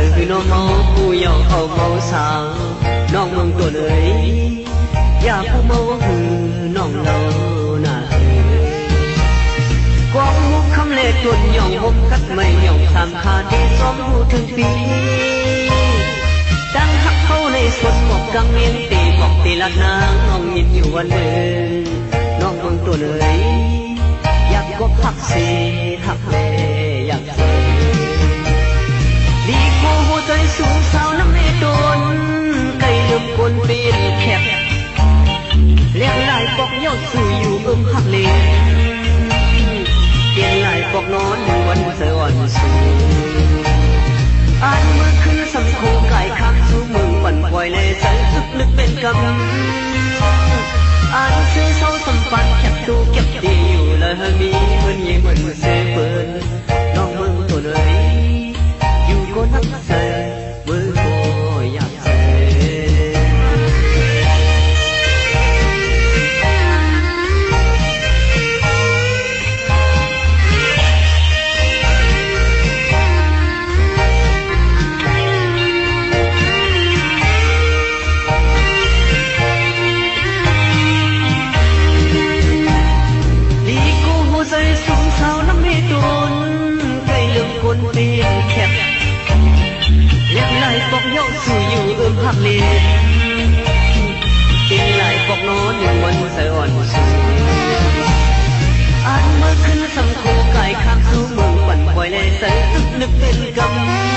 ยคือน้องเมาผู้ยาวเอาเมาสาวน้องเมืองตัวเลยอย่าผู้เมาหือน้องเราน่ากวางมุกคำเล่จนย่องหมกัดไม่ย่องสามขาที่ซ้อมหูถึงปีดังหักเข้าในสวนหมอกกังเมียงตีบอกตีลัดนางน้องยินอยู่วันเดินน้องเมืองตัวเลยอยากกบหักเสียหักแม่อยากเสียดีกว่าหัวใจสูงสาวน้ำเมตนไก่ลืมคนเป็นแคบเลี้ยงลายปอกยอดสื่ออยู่หักเลเปลี่ยนลายปอกนอนวันเสวรรค์สูงอ่านเมื่อคืนสำโคไก่คักสู่เมืองปั่นปล่อยในใจสุดลึกเป็นกำอ่านซื้อเศร้าสัมปันแคบตู้เก็บดีอยู่และมีเหมือนยิ่งเหมือนเสือเปินน้องเมืองตัวเลยอยู่ก็นักเสือเมื่อก็อยากเสืคนเปลี่ยนแคบเลี้ยงลายปอกย่อสู่อยู่หักเลเปลี่ยนลายปอกนอนอยู่บนสะอ่อนสูงอ่านเมื่อคืนสำโคไก่ข้างสู่เมืองปั่นปล่อยในใจสุดนึกเป็นกำ